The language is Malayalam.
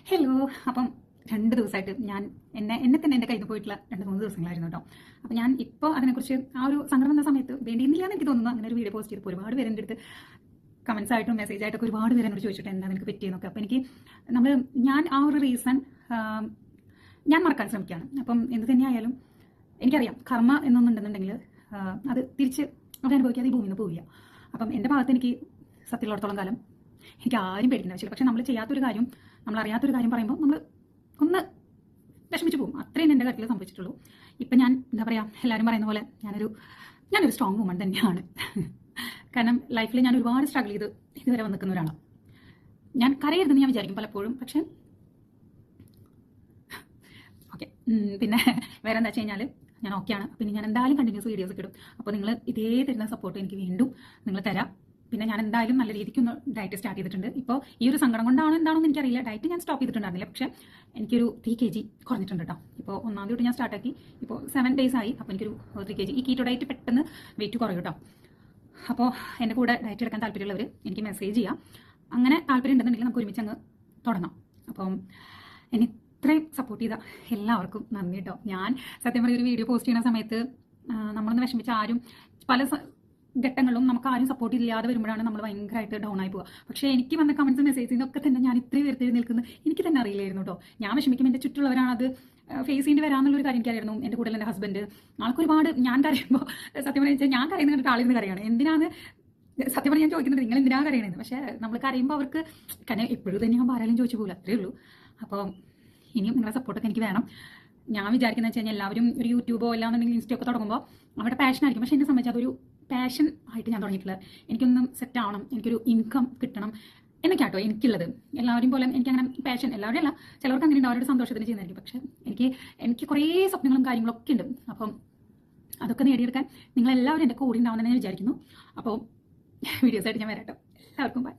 ഹലോ. അപ്പം 2 ദിവസമായിട്ട് ഞാൻ എന്നെ തന്നെ എൻ്റെ കയ്യിൽ നിന്ന് പോയിട്ടുള്ള 2-3 ദിവസങ്ങളായിരുന്നു കേട്ടോ. അപ്പം ഞാൻ ഇപ്പോൾ അതിനെക്കുറിച്ച് ആ ഒരു സങ്കടം വന്ന സമയത്ത് വേണ്ടിയിരുന്നില്ല എന്ന് എനിക്ക് തോന്നുന്നു. അങ്ങനെ ഒരു വീഡിയോ പോസ്റ്റ് ചെയ്തപ്പോൾ ഒരുപാട് പേര് എൻ്റെ അടുത്ത് കമൻസ് ആയിട്ടും മെസ്സേജ് ആയിട്ടൊക്കെ ഒരുപാട് പേര് എന്നോട് ചോദിച്ചിട്ട് എന്താ നിനക്ക് പറ്റിയെന്നൊക്കെ. അപ്പോൾ ഞാൻ ആ ഒരു റീസൺ ഞാൻ മറക്കാൻ ശ്രമിക്കുകയാണ്. അപ്പം എന്ത് തന്നെയായാലും എനിക്കറിയാം കർമ്മ എന്നൊന്നുണ്ടെന്നുണ്ടെങ്കിൽ അത് തിരിച്ച് അത് അനുഭവിക്കാതെ ഈ ഭൂമിയിൽ നിന്ന് പോവില്ല. അപ്പം എൻ്റെ ഭാഗത്ത് എനിക്ക് സത്യമുള്ളിടത്തോളം കാലം എനിക്ക് ആരും പേടിക്കേണ്ട ആവശ്യമില്ല. പക്ഷെ നമ്മൾ ചെയ്യാത്തൊരു കാര്യം, നമ്മൾ അറിയാത്തൊരു കാര്യം പറയുമ്പോൾ നമ്മൾ ഒന്ന് വിഷമിച്ച് പോകും. അത്രയും എൻ്റെ കാര്യത്തിൽ സംഭവിച്ചിട്ടുള്ളൂ. ഇപ്പം ഞാൻ എന്താ പറയുക, എല്ലാവരും പറയുന്ന പോലെ ഞാനൊരു സ്ട്രോങ് വുമൺ തന്നെയാണ്. കാരണം ലൈഫിൽ ഞാൻ ഒരുപാട് സ്ട്രഗിൾ ചെയ്ത് ഇതുവരെ വന്ന് നിൽക്കുന്ന ഒരാളാണ്. ഞാൻ കരയരുതെന്ന് ഞാൻ വിചാരിക്കും പലപ്പോഴും. പക്ഷെ ഓക്കെ, പിന്നെ വേറെ എന്താ വെച്ച് കഴിഞ്ഞാൽ ഞാൻ ഓക്കെയാണ്. പിന്നെ ഞാൻ എന്തായാലും കണ്ടിന്യൂസ് വീഡിയോസ് ഒക്കെ ഇടും. അപ്പോൾ നിങ്ങൾ ഇതേ തരുന്ന സപ്പോർട്ട് എനിക്ക് വീണ്ടും നിങ്ങൾ തരാം. പിന്നെ ഞാൻ എന്തായാലും നല്ല രീതിക്ക് ഒന്ന് ഡയറ്റ് സ്റ്റാർട്ട് ചെയ്തിട്ടുണ്ട്. ഇപ്പോൾ ഈ ഒരു സങ്കടം കൊണ്ടാണോ എന്താണെന്ന് എനിക്കറിയില്ല. ഡയറ്റ് ഞാൻ സ്റ്റോപ്പ് ചെയ്തിട്ടുണ്ടായിരുന്നില്ല. പക്ഷേ എനിക്കൊരു 3 kg കുറഞ്ഞിട്ടുണ്ട് കേട്ടോ. ഇപ്പോൾ 1-ാം തീയതി തൊട്ട് ഞാൻ സ്റ്റാർട്ടാക്കി. ഇപ്പോൾ 7 days ആയി. അപ്പോൾ എനിക്കൊരു 3 kg. ഈ കീറ്റോ ഡയറ്റ് പെട്ടെന്ന് വെയിറ്റ് കുറയും കേട്ടോ. അപ്പോൾ എൻ്റെ കൂടെ ഡയറ്റ് എടുക്കാൻ താല്പര്യമുള്ളവർ എനിക്ക് മെസ്സേജ് ചെയ്യാം. അങ്ങനെ താല്പര്യം ഉണ്ടെന്നുണ്ടെങ്കിൽ നമുക്ക് ഒരുമിച്ച് അങ്ങ് തുടങ്ങാം. അപ്പം എന്നെ ഇത്രയും സപ്പോർട്ട് ചെയ്ത എല്ലാവർക്കും നന്ദി കേട്ടോ. ഞാൻ സത്യം പറഞ്ഞ ഒരു വീഡിയോ പോസ്റ്റ് ചെയ്യുന്ന സമയത്ത് നമ്മളൊന്ന് വിഷമിച്ച ആരും പല ഘട്ടങ്ങളും നമുക്ക് ആരും സപ്പോർട്ട് ഇല്ലാതെ വരുമ്പോഴാണ് നമ്മൾ ഭയങ്കരമായിട്ട് ഡൗൺ ആയി പോവുക. പക്ഷേ എനിക്ക് വന്ന കമൻസ് മെസ്സേജിനൊക്കെ തന്നെ ഞാൻ ഇത്രയും ഉയർത്തി നിൽക്കുന്നത് എനിക്ക് തന്നെ അറിയില്ലായിരുന്നു കേട്ടോ. ഞാൻ വിഷമിക്കുമ്പോൾ എൻ്റെ ചുറ്റുള്ളവരാണ് അത് ഫേസ് ചെയ്യേണ്ടി വരാമെന്നുള്ളൊരു കാര്യം എനിക്കറിയായിരുന്നു. എൻ്റെ കൂടെ എൻ്റെ ഹസ്ബൻഡ് ആൾക്കൊരുപാട് ഞാൻ കരയുമ്പോൾ സത്യം പറഞ്ഞാൽ ഞാൻ കരയുന്ന കണ്ടിട്ട് ആളിരുന്ന് കരയാണ്. എന്തിനാണ് സത്യം പറഞ്ഞാൽ ഞാൻ ചോദിക്കുന്നത് നിങ്ങൾ എന്തിനാണ് കരയണമെന്ന്. പക്ഷേ നമ്മൾ കരയുമ്പോൾ അവർക്ക് കാരണം എപ്പോഴും തന്നെ ഞാൻ ആരാലും ചോദിച്ചു പോകില്ല, അത്രേ ഉള്ളൂ. അപ്പോൾ ഇനിയും നിങ്ങളുടെ സപ്പോർട്ടൊക്കെ എനിക്ക് വേണം. ഞാൻ വിചാരിക്കുന്നത് വെച്ച് കഴിഞ്ഞാൽ എല്ലാവരും ഒരു യൂട്യൂബോ അല്ലാന്നുണ്ടെങ്കിൽ ഇൻസ്റ്റോ ഒക്കെ തുടങ്ങുമ്പോൾ അവരുടെ പാഷൻ ആയിരിക്കും. പക്ഷേ എന്നെ സംബന്ധിച്ച് അതൊരു പാഷൻ ആയിട്ട് ഞാൻ തുടങ്ങിയിട്ടുള്ളത്. എനിക്കൊന്നും സെറ്റ് ആവണം, എനിക്കൊരു ഇൻകം കിട്ടണം എന്നൊക്കെ ആട്ടോ എനിക്കുള്ളത്. എല്ലാവരും പോലെ എനിക്കങ്ങനെ പാഷൻ എല്ലാവരും അല്ല, ചിലർക്ക് അങ്ങനെ ഉണ്ട്, അവരുടെ സന്തോഷത്തിന് ചെയ്യുന്നതായിരിക്കും. പക്ഷേ എനിക്ക് കുറേ സ്വപ്നങ്ങളും കാര്യങ്ങളൊക്കെ ഉണ്ട്. അപ്പം അതൊക്കെ നേടിയെടുക്കാൻ നിങ്ങളെല്ലാവരും എൻ്റെ കൂടെ ഉണ്ടാവുമെന്ന് ഞാൻ വിചാരിക്കുന്നു. അപ്പോൾ വീഡിയോസായിട്ട് ഞാൻ വരാം കേട്ടോ. എല്ലാവർക്കും ബൈ.